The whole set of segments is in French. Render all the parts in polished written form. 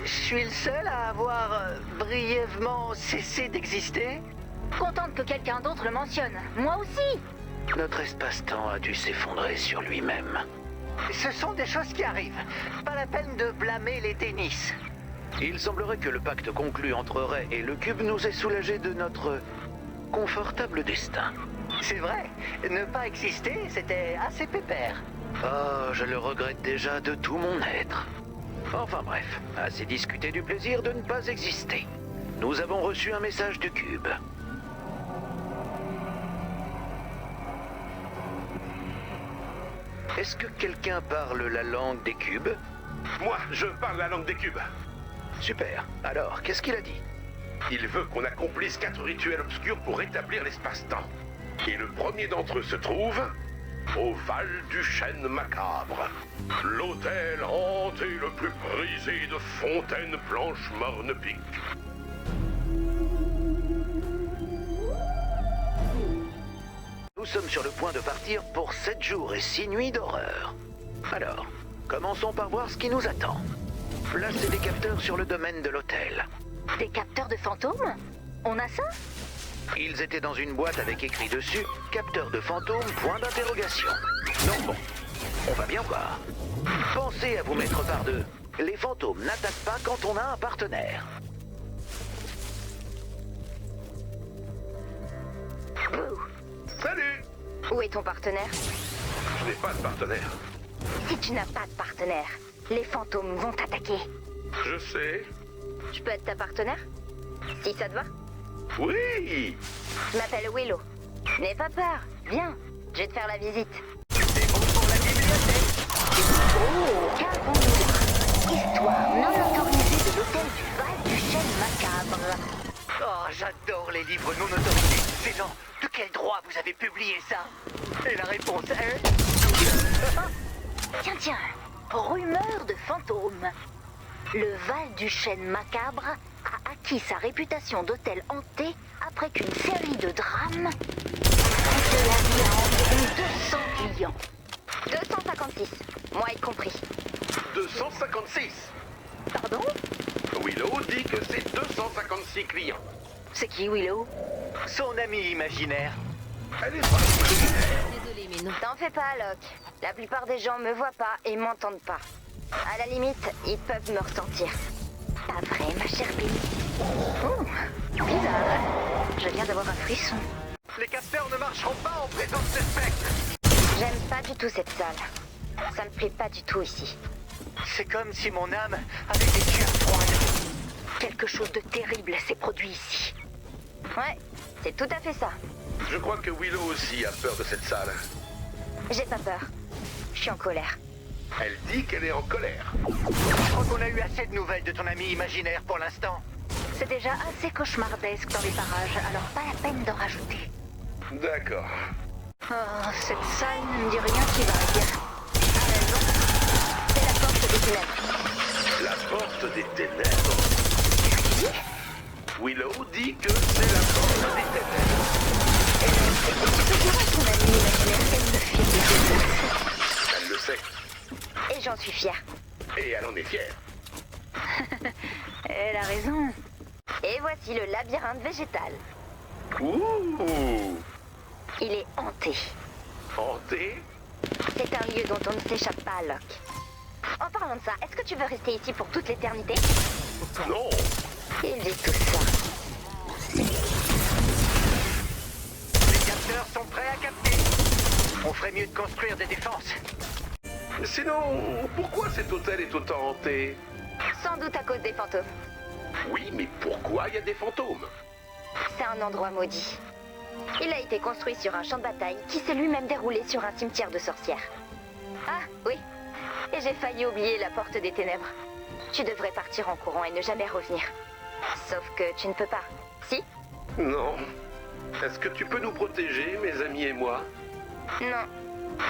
Je suis le seul à avoir brièvement cessé d'exister? Contente que quelqu'un d'autre le mentionne. Moi aussi. Notre espace-temps a dû s'effondrer sur lui-même. Ce sont des choses qui arrivent. Pas la peine de blâmer les tennis. Il semblerait que le pacte conclu entre Ray et le cube nous ait soulagés de notre confortable destin. C'est vrai, ne pas exister, c'était assez pépère. Ah, je le regrette déjà de tout mon être. Enfin bref, assez discuté du plaisir de ne pas exister. Nous avons reçu un message du cube. Est-ce que quelqu'un parle la langue des cubes? Moi, je parle la langue des cubes. Super. Alors, qu'est-ce qu'il a dit? Il veut qu'on accomplisse 4 rituels obscurs pour rétablir l'espace-temps. Et le premier d'entre eux se trouve au Val du Chêne Macabre. L'hôtel hanté le plus brisé de Fontaine-Blanche-Morne-Pic. Nous sommes sur le point de partir pour 7 jours et 6 nuits d'horreur. Alors, commençons par voir ce qui nous attend. Placez des capteurs sur le domaine de l'hôtel. Des capteurs de fantômes? On a ça? Ils étaient dans une boîte avec écrit dessus « Capteur de fantômes, point d'interrogation ». Donc bon, on va bien voir. Pensez à vous mettre par deux. Les fantômes n'attaquent pas quand on a un partenaire. Bouh. Salut! Où est ton partenaire? Je n'ai pas de partenaire. Si tu n'as pas de partenaire, les fantômes vont t'attaquer. Je sais. Je peux être ta partenaire? Si ça te va? Oui! Je m'appelle Willow. N'aie pas peur. Viens, je vais te faire la visite. C'est bon pour la bibliothèque. Oh, qu'avons-nous là? Histoire non autorisée de l'hôtel du Val du Chêne Macabre. Oh, j'adore les livres non autorisés. Ces gens, de quel droit vous avez publié ça? Et la réponse est... Tiens, tiens, rumeur de fantômes. Le Val du Chêne Macabre a acquis sa réputation d'hôtel hanté après qu'une série de drames coûte la vie à environ 200 clients. 256, moi y compris. 256. Pardon? Willow dit que c'est 256 clients. C'est qui Willow? Son ami imaginaire. Elle est pas imaginaire. Désolé, mais non. T'en fais pas, Locke. La plupart des gens me voient pas et m'entendent pas. À la limite, ils peuvent me ressentir. Pas vrai, ma chère Billy? Oh, bizarre. Je viens d'avoir un frisson. Les capteurs ne marcheront pas en présence de spectres. J'aime pas du tout cette salle. Ça me plaît pas du tout ici. C'est comme si mon âme avait des yeux froides. Quelque chose de terrible s'est produit ici. Ouais, c'est tout à fait ça. Je crois que Willow aussi a peur de cette salle. J'ai pas peur. Je suis en colère. Elle dit qu'elle est en colère. Je crois qu'on a eu assez de nouvelles de ton ami imaginaire pour l'instant. C'est déjà assez cauchemardesque dans les parages, alors pas la peine d'en rajouter. D'accord. Oh, cette salle ne me dit rien qui vaille. A raison. C'est la porte des ténèbres. La porte des ténèbres. Willow dit que c'est la porte des ténèbres. Tu diras à ton ami imaginaire qu'elle me fait Elle le sait. des... Et j'en suis fière. Et elle en est fière. Elle a raison. Et voici le labyrinthe végétal. Ouh! Il est hanté. Hanté? C'est un lieu dont on ne s'échappe pas, Locke. En parlant de ça, est-ce que tu veux rester ici pour toute l'éternité? Non! Il dit tout ça. Les capteurs sont prêts à capter. On ferait mieux de construire des défenses. Sinon, pourquoi cet hôtel est autant hanté? Sans doute à cause des fantômes. Oui, mais pourquoi il y a des fantômes? C'est un endroit maudit. Il a été construit sur un champ de bataille qui s'est lui-même déroulé sur un cimetière de sorcières. Ah, oui. Et j'ai failli oublier la porte des ténèbres. Tu devrais partir en courant et ne jamais revenir. Sauf que tu ne peux pas. Si? Non. Est-ce que tu peux nous protéger, mes amis et moi? Non.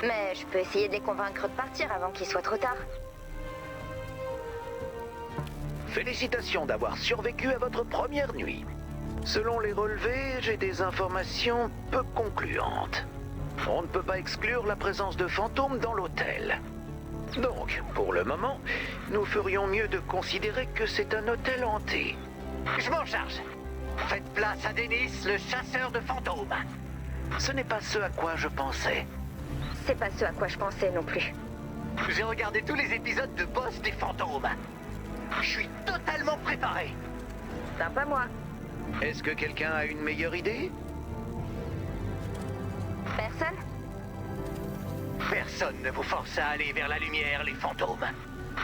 Mais je peux essayer de les convaincre de partir avant qu'il soit trop tard. Félicitations d'avoir survécu à votre première nuit. Selon les relevés, j'ai des informations peu concluantes. On ne peut pas exclure la présence de fantômes dans l'hôtel. Donc, pour le moment, nous ferions mieux de considérer que c'est un hôtel hanté. Je m'en charge. Faites place à Dennis, le chasseur de fantômes. Ce n'est pas ce à quoi je pensais. C'est pas ce à quoi je pensais non plus. J'ai regardé tous les épisodes de Boss des fantômes. Je suis totalement préparé. Ben, pas moi. Est-ce que quelqu'un a une meilleure idée? Personne? Personne ne vous force à aller vers la lumière, les fantômes.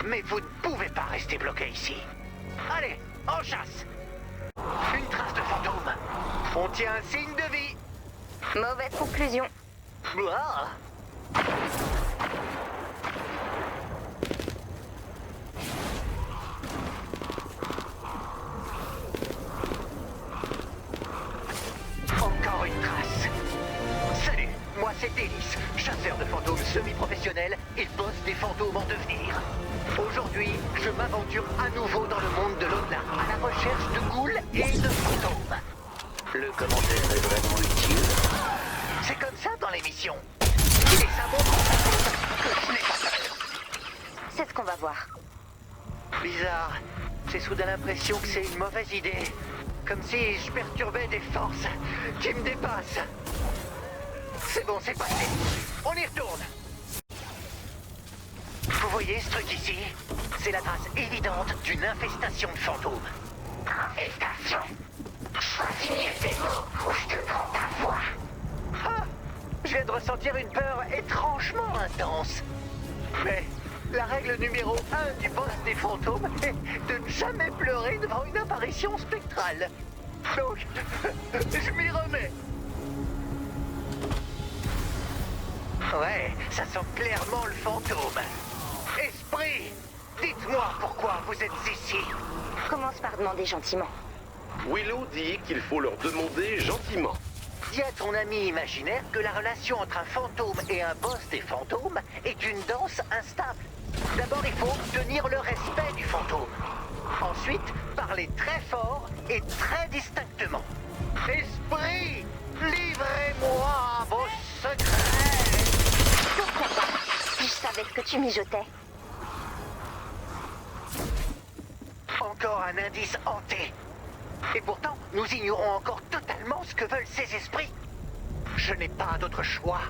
Mais vous ne pouvez pas rester bloqué ici. Allez, en chasse. Une trace de fantôme. On tient un signe de vie. Mauvaise conclusion. Blah. Encore une trace. Salut, moi c'est Dennis, chasseur de fantômes semi-professionnel et boss des fantômes en devenir. Aujourd'hui, je m'aventure à nouveau dans le monde de l'au-delà, à la recherche de ghouls et de fantômes. Le commentaire est vraiment utile. C'est comme ça dans l'émission. Et ça montre que je n'ai pas peur. C'est ce qu'on va voir. Bizarre. J'ai soudain l'impression que c'est une mauvaise idée. Comme si je perturbais des forces qui me dépassent. C'est bon, c'est passé. On y retourne. Vous voyez ce truc ici? C'est la trace évidente d'une infestation de fantômes. Infestation? Choisis tes mots ou je te prends ta voix. Ah! Je viens de ressentir une peur étrangement intense. Mais la règle numéro 1 du boss des fantômes est de ne jamais pleurer devant une apparition spectrale. Donc, je m'y remets. Ouais, ça sent clairement le fantôme. Esprit, dites-moi pourquoi vous êtes ici. Commence par demander gentiment. Willow dit qu'il faut leur demander gentiment. Dis à ton ami imaginaire que la relation entre un fantôme et un boss des fantômes est une danse instable. D'abord, il faut obtenir le respect du fantôme. Ensuite, parler très fort et très distinctement. Esprit, livrez-moi vos secrets. Pourquoi pas? Si je savais ce que tu mijotais. Encore un indice hanté. Et pourtant, nous ignorons encore totalement ce que veulent ces esprits. Je n'ai pas d'autre choix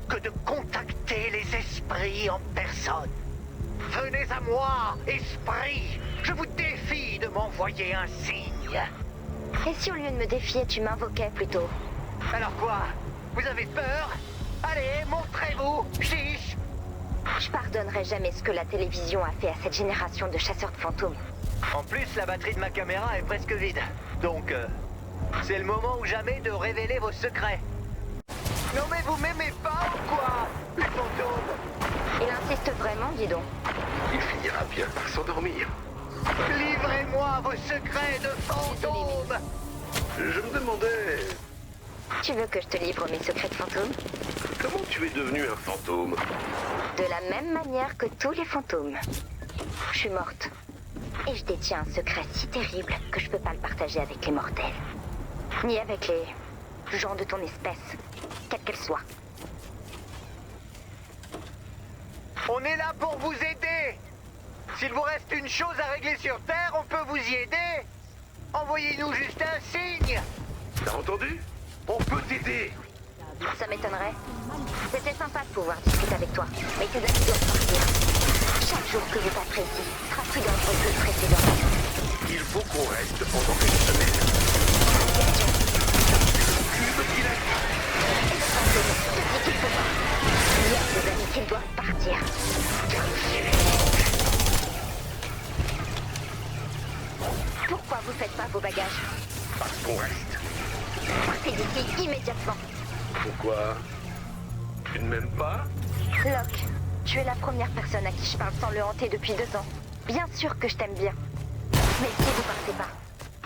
que de contacter les esprits en personne. Venez à moi, esprits. Je vous défie de m'envoyer un signe. Et si au lieu de me défier, tu m'invoquais plutôt? Alors quoi? Vous avez peur? Allez, montrez-vous, chiche. Je pardonnerai jamais ce que la télévision a fait à cette génération de chasseurs de fantômes. En plus, la batterie de ma caméra est presque vide. Donc, c'est le moment ou jamais de révéler vos secrets. Non mais vous m'aimez pas ou quoi, les fantômes? Il insiste vraiment, dis donc. Il finira bien par s'endormir. Livrez-moi vos secrets de fantômes. Je me demandais Tu veux que je te livre mes secrets de fantômes? comment tu es devenu un fantôme. De la même manière que tous les fantômes. Je suis morte. Et je détiens un secret si terrible que je peux pas le partager avec les mortels. Ni avec les gens de ton espèce, quelle qu'elle soit. On est là pour vous aider. S'il vous reste une chose à régler sur Terre, on peut vous y aider. Envoyez-nous juste un signe. T'as entendu? On peut t'aider. Ça m'étonnerait. C'était sympa de pouvoir discuter avec toi, mais tes amis doivent partir. Chaque jour que je passerai ici sera plus dangereux que le précédent. Il faut qu'on reste pendant une semaine. Cube qu'il a dit. Et le fantôme te dit qu'il faut pas. Il y a des amis qui doivent partir. Pourquoi vous faites pas vos bagages? Parce qu'on reste. Partez d'ici immédiatement. Pourquoi? Tu ne m'aimes pas? Locke, tu es la première personne à qui je parle sans le hanter depuis 2 ans. Bien sûr que je t'aime bien. Mais si vous partez pas,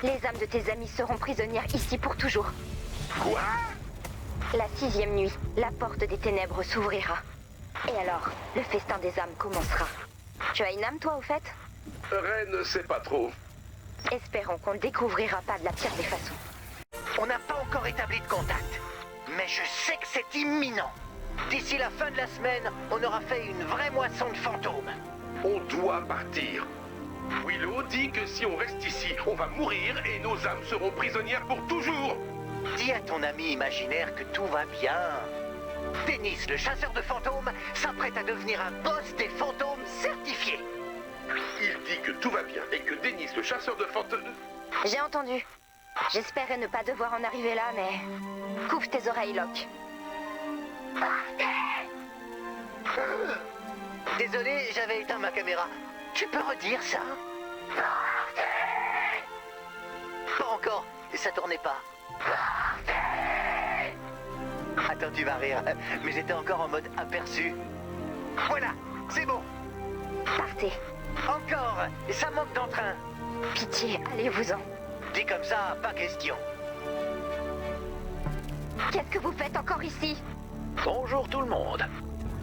les âmes de tes amis seront prisonnières ici pour toujours. Quoi? La 6e nuit, la porte des ténèbres s'ouvrira. Et alors, le festin des âmes commencera. Tu as une âme, toi, au fait? Ren ne sait pas trop. Espérons qu'on ne découvrira pas de la pire des façons. On n'a pas encore établi de contact. Mais je sais que c'est imminent. D'ici la fin de la semaine, on aura fait une vraie moisson de fantômes. On doit partir. Willow dit que si on reste ici, on va mourir et nos âmes seront prisonnières pour toujours. Dis à ton ami imaginaire que tout va bien. Dennis, le chasseur de fantômes, s'apprête à devenir un boss des fantômes certifié. Il dit que tout va bien et que Dennis, le chasseur de fantômes... J'ai entendu. J'espérais ne pas devoir en arriver là, mais... Coupe tes oreilles, Locke. Désolé, j'avais éteint ma caméra. Tu peux redire ça? Pas encore, ça tournait pas. Attends, tu vas rire, mais j'étais encore en mode aperçu. Voilà, c'est bon. Partez. Encore, ça manque d'entrain. Pitié, allez-vous-en. Dit comme ça, pas question. Qu'est-ce que vous faites encore ici? Bonjour tout le monde.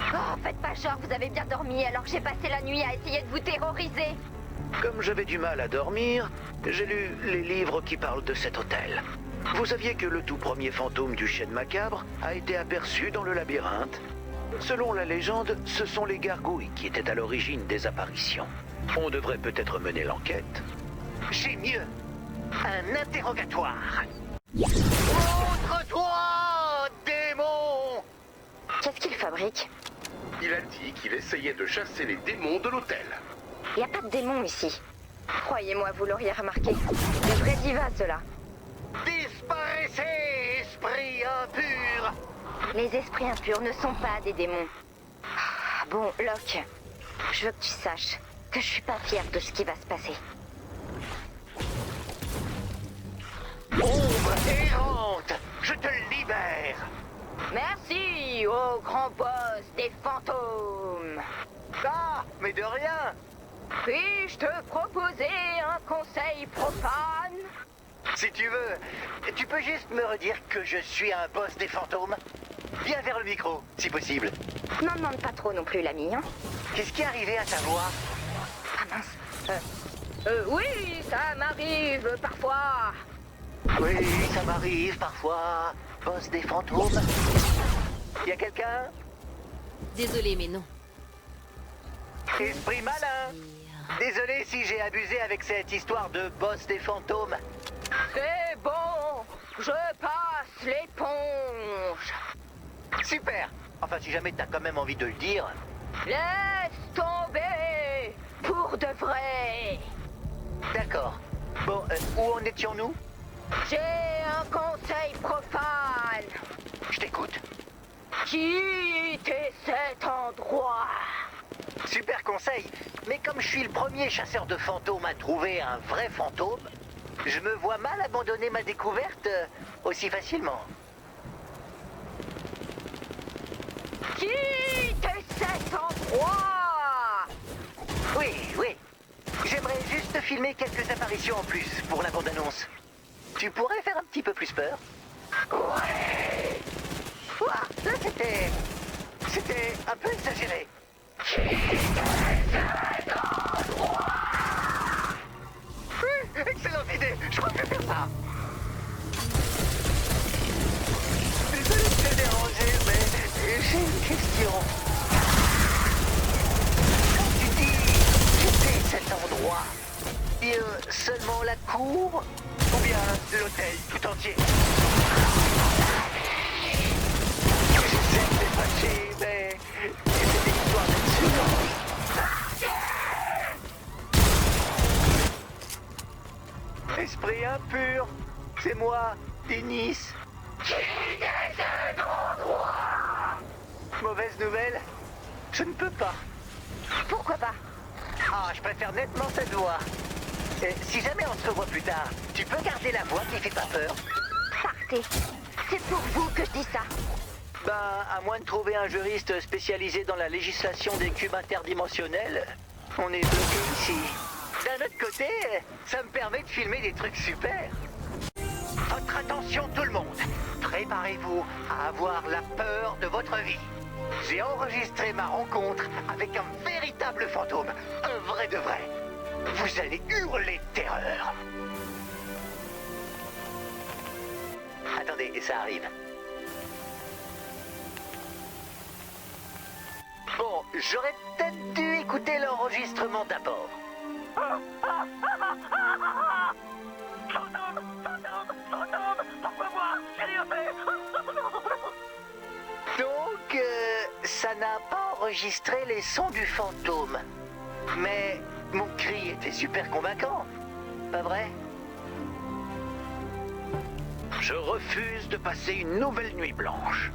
Oh, faites pas genre, vous avez bien dormi alors que j'ai passé la nuit à essayer de vous terroriser. Comme j'avais du mal à dormir, j'ai lu les livres qui parlent de cet hôtel. Vous saviez que le tout premier fantôme du chêne macabre a été aperçu dans le labyrinthe? Selon la légende, ce sont les gargouilles qui étaient à l'origine des apparitions. On devrait peut-être mener l'enquête. J'ai mieux. Un interrogatoire. Montre-toi, démon! Qu'est-ce qu'il fabrique? Il a dit qu'il essayait de chasser les démons de l'hôtel. Y a pas de démons ici. Croyez-moi, vous l'auriez remarqué. Des vrais divas, ceux-là. Disparaissez, esprit impur! Les esprits impurs ne sont pas des démons. Ah, bon, Locke, je veux que tu saches que je suis pas fière de ce qui va se passer. Ombre errante, je te libère! Merci, ô grand boss des fantômes. Ah, mais de rien! Puis-je te proposer un conseil profane? Si tu veux, tu peux juste me redire que je suis un boss des fantômes? Viens vers le micro, si possible. N'en demande pas trop non plus, l'ami, hein? Qu'est-ce qui est arrivé à ta voix? Ah mince. Oui, ça m'arrive parfois. Oui, ça m'arrive parfois. Boss des fantômes. Y a quelqu'un? Désolé, mais non. Esprit malin! Désolé si j'ai abusé avec cette histoire de boss des fantômes. C'est bon, je passe l'éponge. Super! Enfin, si jamais t'as quand même envie de le dire. Laisse tomber, pour de vrai. D'accord. Bon, où en étions-nous? J'ai un conseil profane. Je t'écoute. Quittez cet endroit. Super conseil, mais comme je suis le premier chasseur de fantômes à trouver un vrai fantôme, je me vois mal abandonner ma découverte aussi facilement. Quittez cet endroit. Oui, oui. J'aimerais juste filmer quelques apparitions en plus pour la bande-annonce. Tu pourrais faire un petit peu plus peur? Ouais. Ouah, là c'était un peu exagéré. Excellente idée, je crois que je vais faire ça. Désolé de te déranger, mais j'ai une question. Quand tu dis quitter cet endroit, dire seulement la cour ou bien l'hôtel tout entier? J'essaie de me fâcher, mais c'est une histoire d'absurde. Esprit impur, c'est moi, Dennis. Mauvaise nouvelle, je ne peux pas. Pourquoi pas? Ah, je préfère nettement cette voix. Si jamais on se revoit plus tard, tu peux garder la voix qui fait pas peur? Partez. C'est pour vous que je dis ça. Ben, à moins de trouver un juriste spécialisé dans la législation des cubes interdimensionnels, on est bloqué ici. D'un autre côté, ça me permet de filmer des trucs super. Votre attention tout le monde. Préparez-vous à avoir la peur de votre vie. J'ai enregistré ma rencontre avec un véritable fantôme, un vrai de vrai. Vous allez hurler de terreur. Attendez, ça arrive. Bon, j'aurais peut-être dû écouter l'enregistrement d'abord. Donc, ça n'a pas enregistré les sons du fantôme. Mais mon cri était super convaincant, pas vrai? Je refuse de passer une nouvelle nuit blanche.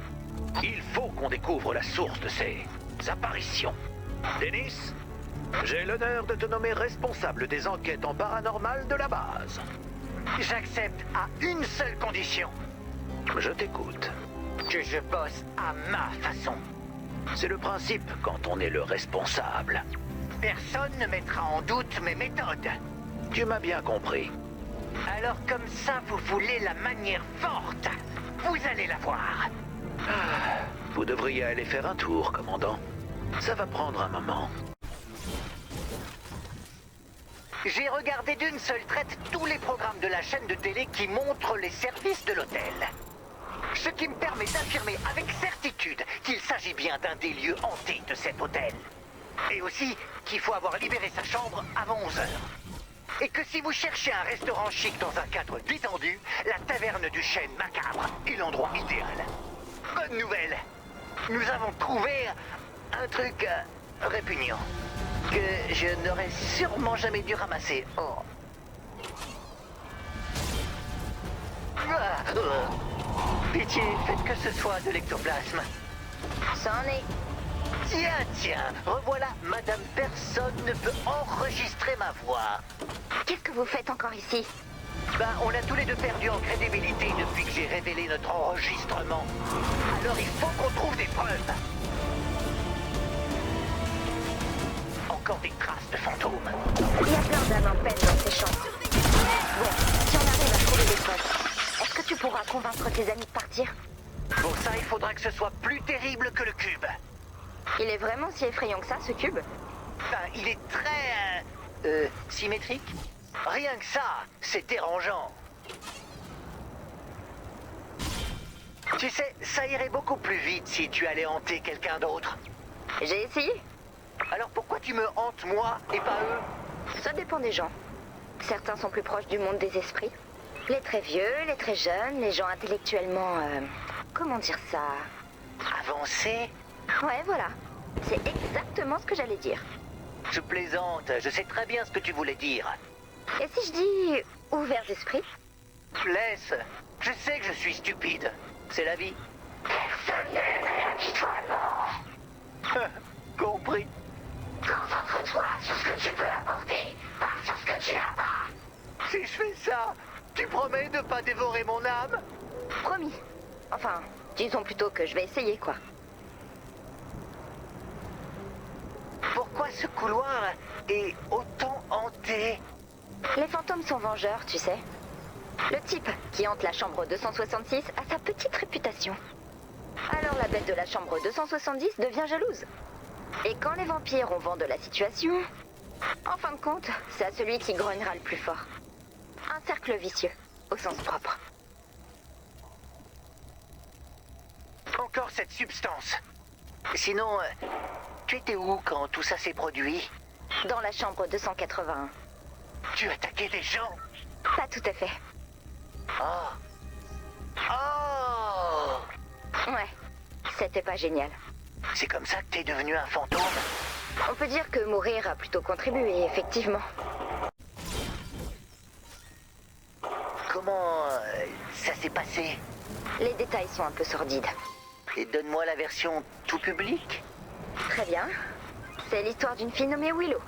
Il faut qu'on découvre la source de ces apparitions. Dennis, j'ai l'honneur de te nommer responsable des enquêtes en paranormal de la base. J'accepte à une seule condition. Je t'écoute. Que je bosse à ma façon. C'est le principe quand on est le responsable. Personne ne mettra en doute mes méthodes. Tu m'as bien compris. Alors comme ça, vous voulez la manière forte. Vous allez la voir. Vous devriez aller faire un tour, commandant. Ça va prendre un moment. J'ai regardé d'une seule traite tous les programmes de la chaîne de télé qui montrent les services de l'hôtel. Ce qui me permet d'affirmer avec certitude qu'il s'agit bien d'un des lieux hantés de cet hôtel. Et aussi qu'il faut avoir libéré sa chambre avant 11 heures. Et que si vous cherchez un restaurant chic dans un cadre détendu, la taverne du chêne macabre est l'endroit idéal. Bonne nouvelle, nous avons trouvé un truc répugnant que je n'aurais sûrement jamais dû ramasser. Oh. Pitié, faites que ce soit de l'ectoplasme. Ça en est. Tiens, revoilà, Madame Personne ne peut enregistrer ma voix. Qu'est-ce que vous faites encore ici? Ben, on a tous les deux perdu en crédibilité depuis que j'ai révélé notre enregistrement. Alors il faut qu'on trouve des preuves. Encore des traces de fantômes. Il y a plein d'âmes en peine dans ces champs. Bon, si on arrive à trouver des preuves, est-ce que tu pourras convaincre tes amis de partir? Pour ça, il faudra que ce soit plus terrible que le cube. Il est vraiment si effrayant que ça, ce cube? Ben, il est très... symétrique. Rien que ça, c'est dérangeant. Tu sais, ça irait beaucoup plus vite si tu allais hanter quelqu'un d'autre. J'ai essayé. Alors pourquoi tu me hantes moi et pas eux? Ça dépend des gens. Certains sont plus proches du monde des esprits. Les très vieux, les très jeunes, les gens intellectuellement... comment dire ça? Avancé? Ouais, voilà. C'est exactement ce que j'allais dire. Je plaisante, je sais très bien ce que tu voulais dire. Et si je dis ouverts d'esprit? Laisse, je sais que je suis stupide. C'est la vie. Personne n'est compris. Concentre-toi sur ce que tu peux apporter, pas sur ce que tu as pas. Si je fais ça, tu promets de pas dévorer mon âme? Promis. Enfin, disons plutôt que je vais essayer, quoi. Pourquoi ce couloir est autant hanté? Les fantômes sont vengeurs, tu sais. Le type qui hante la chambre 266 a sa petite réputation. Alors la bête de la chambre 270 devient jalouse. Et quand les vampires ont vent de la situation, en fin de compte, c'est à celui qui grognera le plus fort. Un cercle vicieux, au sens propre. Encore cette substance. Sinon, tu étais où quand tout ça s'est produit? Dans la chambre 281. Tu attaquais des gens? Pas tout à fait. Oh. Oh. Ouais, c'était pas génial. C'est comme ça que t'es devenu un fantôme? On peut dire que mourir a plutôt contribué, effectivement. Comment ça s'est passé? Les détails sont un peu sordides. Et donne-moi la version tout public. Très bien. C'est l'histoire d'une fille nommée Willow.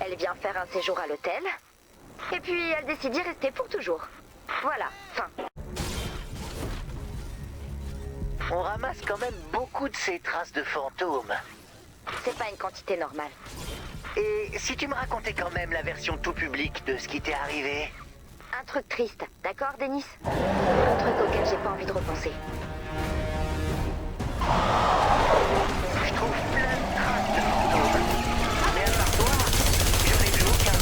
Elle vient faire un séjour à l'hôtel. Et puis elle décide d'y rester pour toujours. Voilà, fin. On ramasse quand même beaucoup de ces traces de fantômes. C'est pas une quantité normale. Et si tu me racontais quand même la version tout public de ce qui t'est arrivé? Un truc triste, d'accord, Dennis? Un truc auquel j'ai pas envie de repenser. Je trouve plein de traces de fantômes. Mais à part toi, j'en ai vu aucun.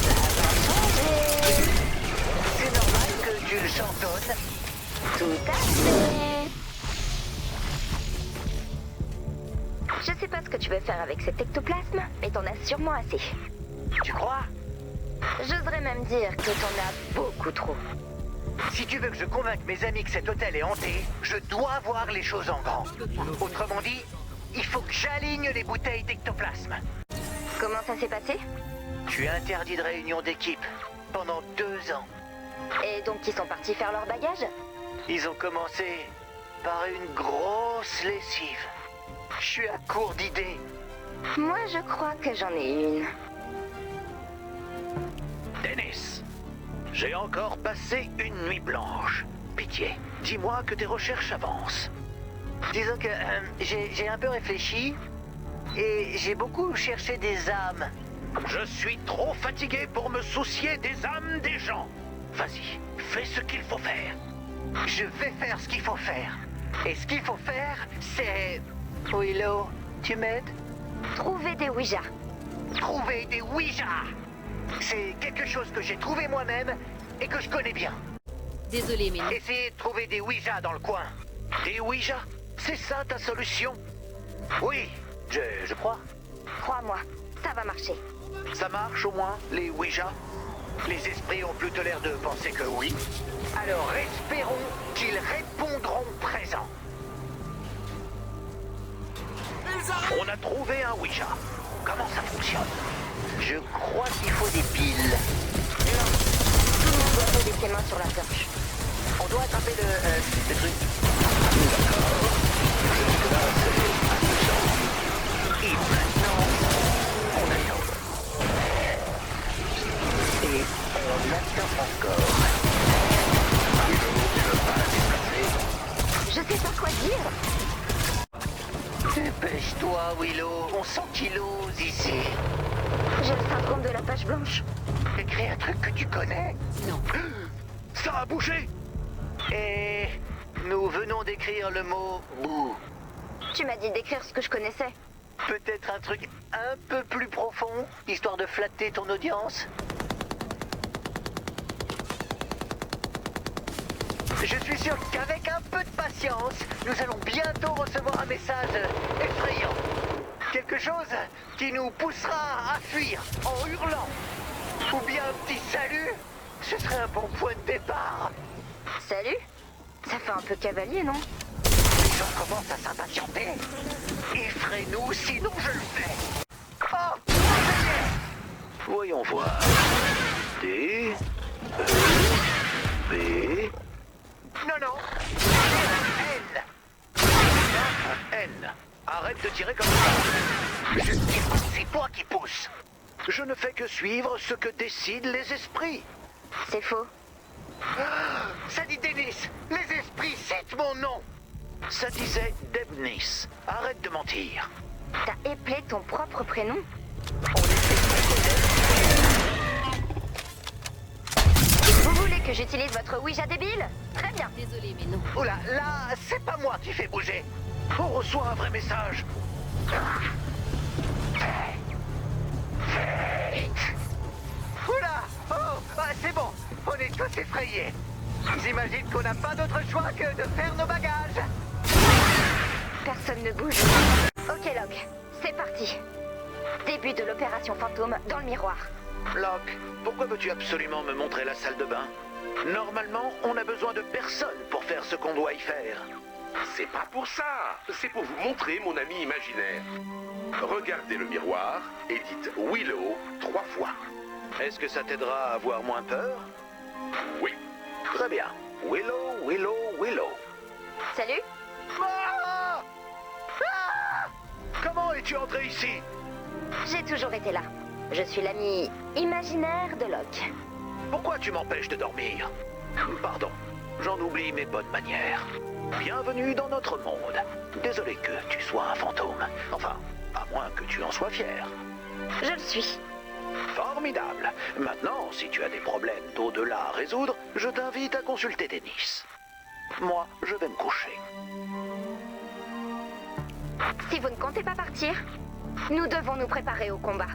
Ça va changer. C'est normal que tu le chantonnes. Tout à fait. Je sais pas ce que tu tu veux faire avec cet ectoplasme, mais t'en as sûrement assez. Tu crois? J'oserais même dire que t'en as beaucoup trop. Si tu veux que je convainque mes amis que cet hôtel est hanté, je dois voir les choses en grand. Autrement dit, il faut que j'aligne les bouteilles d'ectoplasme. Comment ça s'est passé? Je suis interdit de réunion d'équipe pendant 2 ans. Et donc ils sont partis faire leur bagage? Ils ont commencé par une grosse lessive. Je suis à court d'idées. Moi je crois que j'en ai une. Dennis, j'ai encore passé une nuit blanche. Pitié, dis-moi que tes recherches avancent. Disons que j'ai un peu réfléchi et j'ai beaucoup cherché des âmes. Je suis trop fatigué pour me soucier des âmes des gens. Vas-y, fais ce qu'il faut faire. Je vais faire ce qu'il faut faire. Et ce qu'il faut faire, c'est... Willow, tu m'aides? Trouver des Ouija. Trouver des Ouija. C'est quelque chose que j'ai trouvé moi-même et que je connais bien. Désolé, mais non. Essayez de trouver des Ouija dans le coin. Des Ouija? C'est ça ta solution? Oui, je crois. Crois-moi, ça va marcher. Ça marche au moins, les Ouija? Les esprits ont plutôt l'air de penser que oui. Alors espérons qu'ils répondront présent. On a trouvé un Ouija. Comment ça fonctionne? Je crois qu'il faut des piles. Non, tout le monde doit poser ses mains sur la torche. On doit attraper le truc. D'accord. Jusque-là, c'est amusant. Et maintenant, on attend. Et on attend encore. Je sais pas quoi dire. Dépêche-toi, Willow. On sent qu'il ose ici. J'ai le syndrome de la page blanche. Écris un truc que tu connais. Non. Ça a bougé. Et nous venons d'écrire le mot bouh. Tu m'as dit d'écrire ce que je connaissais. Peut-être un truc un peu plus profond, histoire de flatter ton audience. Je suis sûr qu'avec un peu de patience, nous allons bientôt recevoir un message effrayant. Quelque chose qui nous poussera à fuir en hurlant. Ou bien un petit salut, ce serait un bon point de départ. Salut? Ça fait un peu cavalier, non? Les gens commencent à s'impatienter. Effraie-nous, sinon je le fais. Oh, ça y est. Voyons voir. D, E, B... Non, non. N. Un N. Arrête de tirer comme ça. Je dis pas que c'est toi qui pousse. Je ne fais que suivre ce que décident les esprits. C'est faux. Ça dit Dennis. Les esprits citent mon nom. Ça disait Debnis. Arrête de mentir. T'as éplé ton propre prénom? On essaie de se connaître. Vous voulez que j'utilise votre Ouija débile? Très bien. Désolé, mais non. Oula, là, c'est pas moi qui fais bouger. On reçoit un vrai message. Oula! Oh, c'est bon. On est tous effrayés. J'imagine qu'on n'a pas d'autre choix que de faire nos bagages. Personne ne bouge. Ok, Locke, c'est parti. Début de l'opération fantôme dans le miroir. Locke, pourquoi veux-tu absolument me montrer la salle de bain? Normalement, on a besoin de personne pour faire ce qu'on doit y faire. C'est pas pour ça. C'est pour vous montrer mon ami imaginaire. Regardez le miroir et dites Willow 3 fois. Est-ce que ça t'aidera à avoir moins peur? Oui. Très bien. Willow, Willow, Willow. Salut? Ah! Ah! Comment es-tu entré ici? J'ai toujours été là. Je suis l'ami imaginaire de Locke. Pourquoi tu m'empêches de dormir? Pardon, j'en oublie mes bonnes manières. Bienvenue dans notre monde. Désolé que tu sois un fantôme. Enfin, à moins que tu en sois fier. Je le suis. Formidable. Maintenant, si tu as des problèmes d'au-delà à résoudre, je t'invite à consulter Dennis. Moi, je vais me coucher. Si vous ne comptez pas partir, nous devons nous préparer au combat.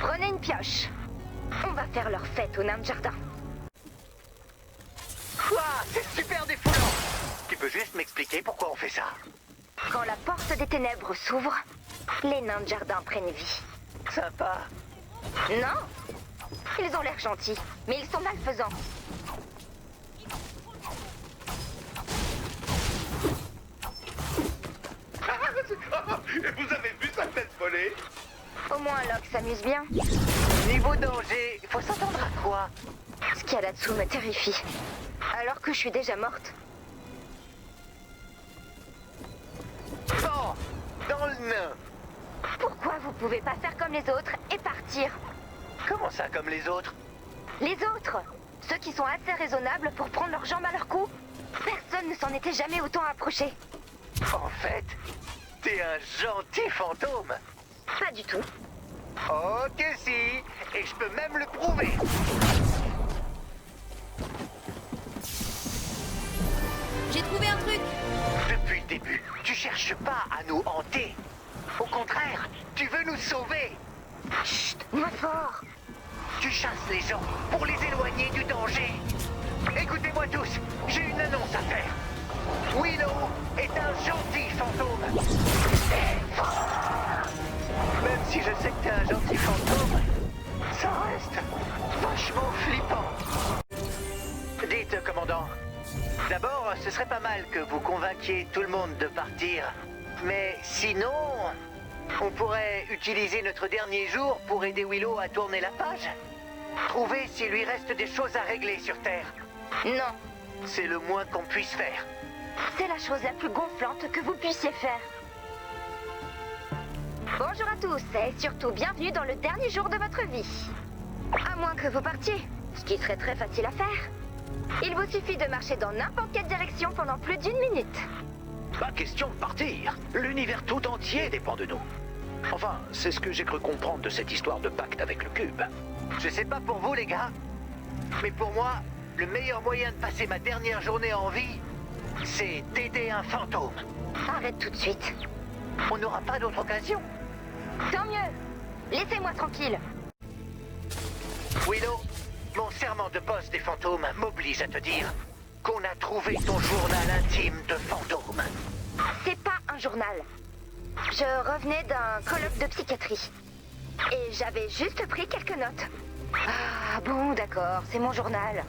Prenez une pioche. On va faire leur fête au nain de jardin. Quoi? C'est super défoulant. Tu peux juste m'expliquer pourquoi on fait ça? Quand la porte des ténèbres s'ouvre, Les nains de jardin prennent vie. Sympa. Non. Ils ont l'air gentils, mais ils sont malfaisants. Vous avez vu sa tête volée? Au moins, Locke s'amuse bien. Niveau danger, faut s'attendre à quoi? Ce qu'il y a là-dessous me terrifie. Alors que je suis déjà morte. Bon, dans le nain. Pourquoi vous pouvez pas faire comme les autres et partir? Comment ça, comme les autres? Les autres, ceux qui sont assez raisonnables pour prendre leurs jambes à leur cou. Personne ne s'en était jamais autant approché. En fait, t'es un gentil fantôme. Pas du tout. Oh que si, et je peux même le prouver. J'ai trouvé un truc. Depuis le début, tu cherches pas à nous hanter. Au contraire, tu veux nous sauver. Chut, moins fort. Tu chasses les gens pour les éloigner du danger. Écoutez-moi tous, j'ai une annonce à faire. Willow est un gentil fantôme. Même si je sais que t'es un gentil fantôme, ça reste vachement flippant. Dites, commandant, d'abord, ce serait pas mal que vous convainquiez tout le monde de partir. Mais sinon, on pourrait utiliser notre dernier jour pour aider Willow à tourner la page. Trouver s'il lui reste des choses à régler sur Terre. Non, C'est le moins qu'on puisse faire. c'est la chose la plus gonflante que vous puissiez faire. Bonjour à tous et surtout bienvenue dans le dernier jour de votre vie. À moins que vous partiez, ce qui serait très facile à faire. Il vous suffit de marcher dans n'importe quelle direction pendant plus d'1 minute. Pas question de partir. L'univers tout entier dépend de nous. Enfin, c'est ce que j'ai cru comprendre de cette histoire de pacte avec le cube. Je sais pas pour vous les gars, mais pour moi, le meilleur moyen de passer ma dernière journée en vie, c'est d'aider un fantôme. Arrête tout de suite. On n'aura pas d'autre occasion. Tant mieux. Laissez-moi tranquille. Willow, mon serment de boss des fantômes m'oblige à te dire qu'on a trouvé ton journal intime de fantôme. C'est pas un journal. Je revenais d'un colloque de psychiatrie. Et j'avais juste pris quelques notes. Ah bon, d'accord, c'est mon journal.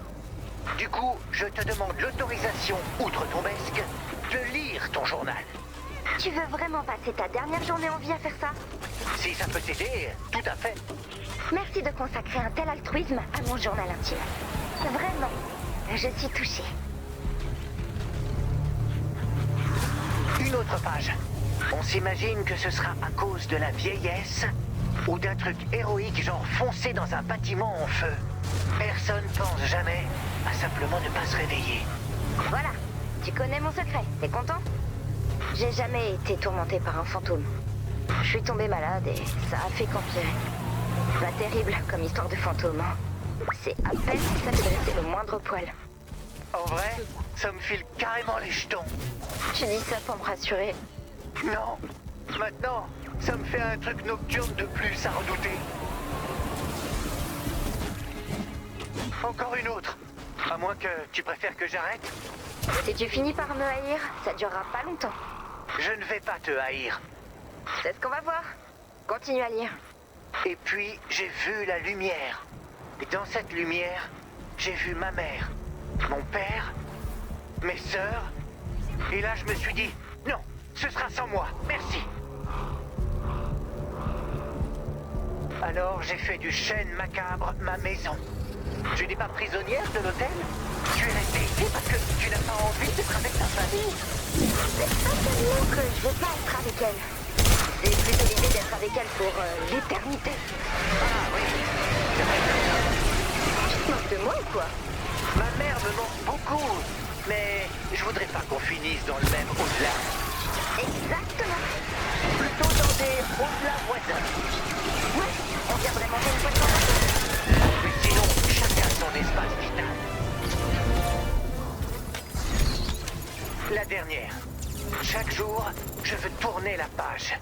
Du coup, je te demande l'autorisation, outre-tombesque, de lire ton journal. Tu veux vraiment passer ta dernière journée en vie à faire ça? Si ça peut t'aider, tout à fait. Merci de consacrer un tel altruisme à mon journal intime. Vraiment, je suis touchée. Une autre page. On s'imagine que ce sera à cause de la vieillesse ou d'un truc héroïque genre foncer dans un bâtiment en feu. Personne pense jamais à simplement ne pas se réveiller. Voilà, tu connais mon secret, t'es content? J'ai jamais été tourmentée par un fantôme. Je suis tombée malade et ça a fait qu'empirer. Pas terrible comme histoire de fantôme, hein. C'est à peine si ça fait dresser le moindre poil. En vrai, ça me file carrément les jetons. Je dis ça pour me rassurer. Non, maintenant, ça me fait un truc nocturne de plus à redouter. Encore une autre. À moins que tu préfères que j'arrête. Si tu finis par me haïr, ça durera pas longtemps. Je ne vais pas te haïr. C'est ce qu'on va voir. Continue à lire. Et puis, j'ai vu la lumière. Et dans cette lumière, j'ai vu ma mère, mon père, mes sœurs. Et là, je me suis dit, non, ce sera sans moi, merci. Alors, j'ai fait du chêne macabre ma maison. Tu n'es pas prisonnière de l'hôtel? Tu es restée ici parce que tu n'as pas envie d'être avec ta famille? C'est pas tellement que je veux pas être avec elle. C'est plutôt l'idée d'être avec elle pour l'éternité. Ah oui, c'est vrai. Tu te moques de moi ou quoi? Ma mère me manque beaucoup, mais je voudrais pas qu'on finisse dans le même au-delà. Exactement. Plutôt dans des au-delà voisins. Ouais, on viendrait manger une fois de temps. Mais sinon, chacun son espace vital. La dernière. Chaque jour, je veux tourner la page.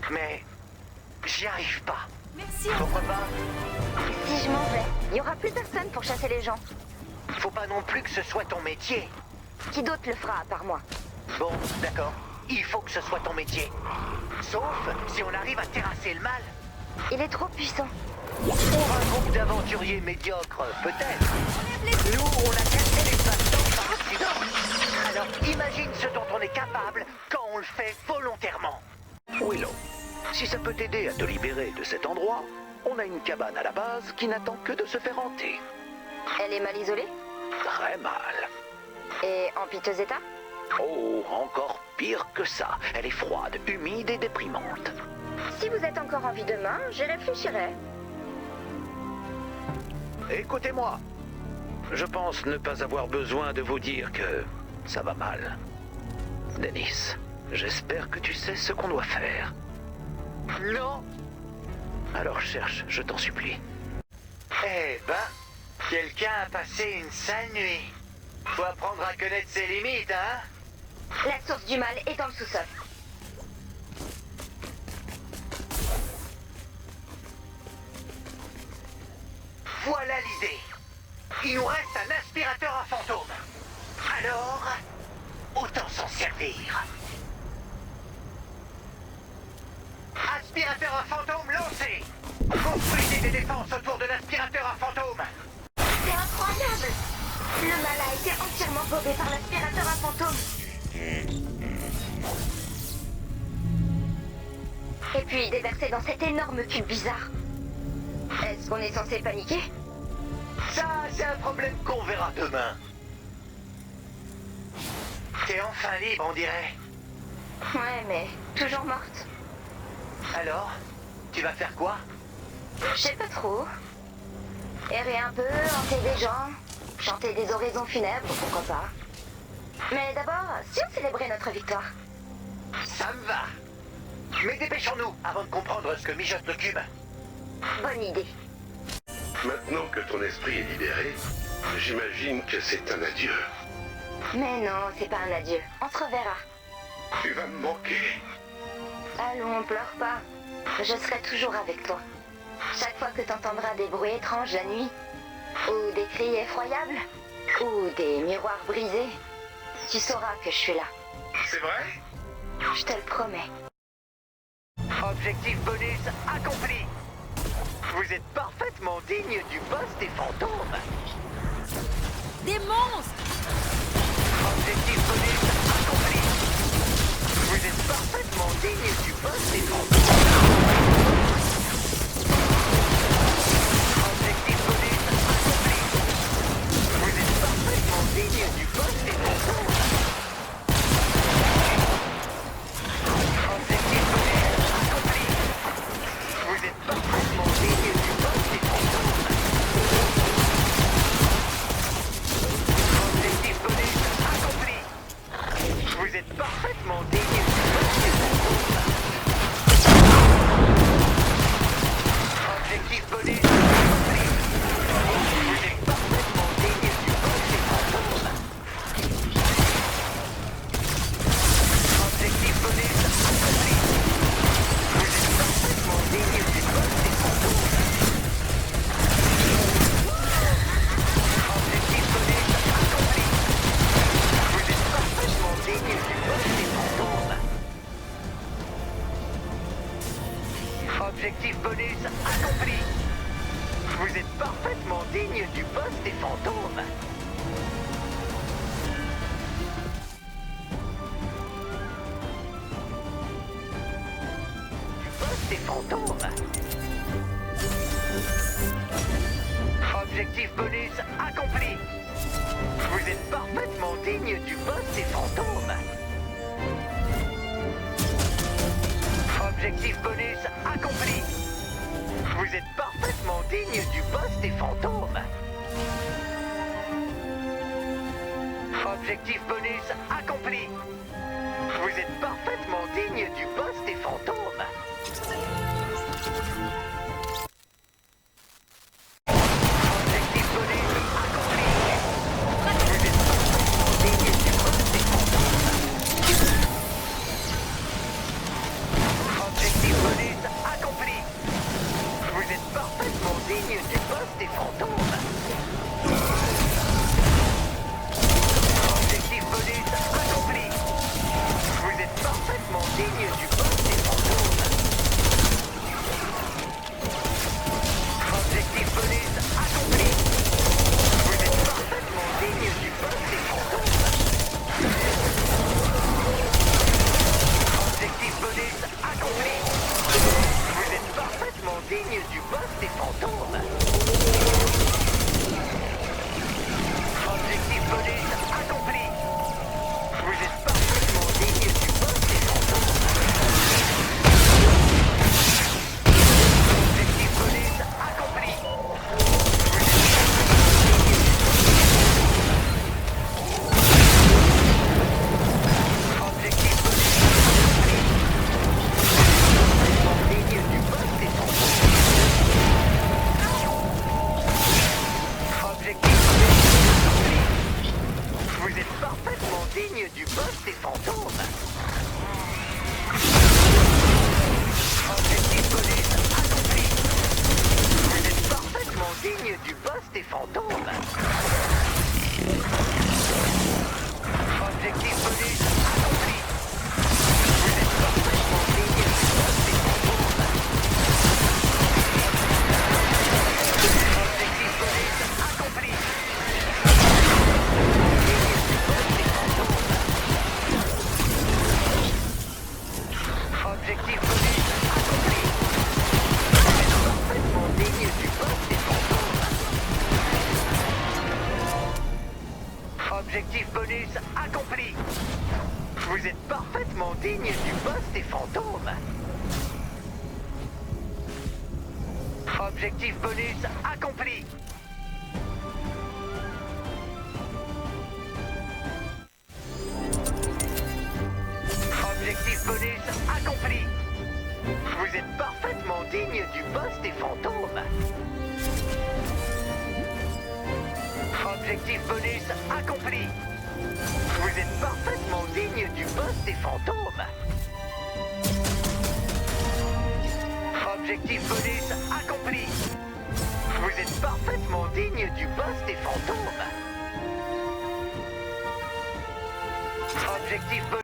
Mais j'y arrive pas. Merci. Pourquoi pas? Si je m'en vais, il y aura plus personne pour chasser les gens. Faut pas non plus que ce soit ton métier. Qui d'autre le fera à part moi? Bon, d'accord. il faut que ce soit ton métier. Sauf si on arrive à terrasser le mal. Il est trop puissant. Pour un groupe d'aventuriers médiocres, peut-être. Nous, on a cassé l'espace-temps par accident. Alors imagine ce dont on est capable quand on le fait volontairement. Willow, si ça peut t'aider à te libérer de cet endroit, on a une cabane à la base qui n'attend que de se faire hanter. Elle est mal isolée Très mal. et en piteux état? Oh, encore pire que ça. Elle est froide, humide et déprimante. Si vous êtes encore en vie demain, j'y réfléchirai. Écoutez-moi. Je pense ne pas avoir besoin de vous dire que ça va mal. Dennis, j'espère que tu sais ce qu'on doit faire. Non. Alors cherche, je t'en supplie. Eh ben, quelqu'un a passé une sale nuit. Faut apprendre à connaître ses limites, hein? La source du mal est dans le sous-sol. Voilà l'idée. Il nous reste un aspirateur à fantôme. Alors, autant s'en servir. Aspirateur à fantôme lancé. Construisez des défenses autour de l'aspirateur à fantôme. C'est incroyable! Le mal a été entièrement paumé par l'aspirateur à fantôme. Et puis déversé dans cet énorme cube bizarre. Est-ce qu'on est censé paniquer? Ça, c'est un problème qu'on verra demain. T'es enfin libre, on dirait. Ouais, mais toujours morte. Alors, tu vas faire quoi? Je sais pas trop. Errer un peu, hanter des gens, chanter des oraisons funèbres, pourquoi pas. Mais d'abord, si on célébrait notre victoire. Ça me va. Mais dépêchons-nous avant de comprendre ce que mijote le cube. Bonne idée. Maintenant que ton esprit est libéré, j'imagine que c'est un adieu. Mais non, c'est pas un adieu. On se reverra. Tu vas me manquer. Allons, pleure pas. Je serai toujours avec toi. Chaque fois que t'entendras des bruits étranges la nuit, ou des cris effroyables, ou des miroirs brisés, tu sauras que je suis là. C'est vrai? Je te le promets. Objectif bonus accompli. Vous êtes parfaitement digne du boss des fantômes. Des monstres! Objectif bonus accompli. Vous êtes parfaitement digne du boss des fantômes. Objectif bonus accompli. Vous êtes parfaitement digne du boss des fantômes. Objectif bonus accompli. Vous êtes parfaitement digne du boss des fantômes. Objectif bonus accompli. Vous êtes parfaitement digne du boss des fantômes. Objectif bonus accompli. Vous êtes parfaitement digne du boss des fantômes. Objectif bonus accompli. Vous êtes parfaitement digne du boss des fantômes. Objectif bonus accompli. Vous êtes parfaitement digne du boss des fantômes. Objectif bonus accompli. Vous êtes parfaitement digne du boss des fantômes. Du boss des fantômes. Objectif bonus accompli. Vous êtes parfaitement digne du boss des fantômes. Objectif bonus accompli. Vous êtes parfaitement digne du boss des fantômes. Objectif bonus accompli. Vous êtes parfaitement digne du boss des fantômes. Objectif bonus accompli. Vous êtes parfaitement digne du boss des fantômes. Objectif bonus accompli. Vous êtes parfaitement digne du boss des fantômes. Objectif bonus accompli. Vous êtes parfaitement digne du boss des fantômes. Objectif bonus accompli. Vous êtes parfaitement digne du boss des fantômes. Objectif bonus accompli. Vous êtes parfaitement digne du boss des fantômes. Objectif bonus accompli. Objectif bonus accompli. Parfaitement digne du boss des fantômes. Objectif bonus accompli. Vous êtes parfaitement digne du boss des fantômes. Objectif bonus accompli. Objectif bonus accompli. Vous êtes parfaitement digne du boss des fantômes. Objectif bonus accompli. Vous êtes parfaitement digne du boss des fantômes. Objectif bonus accompli. Vous êtes parfaitement digne du boss des fantômes. Objectif bonus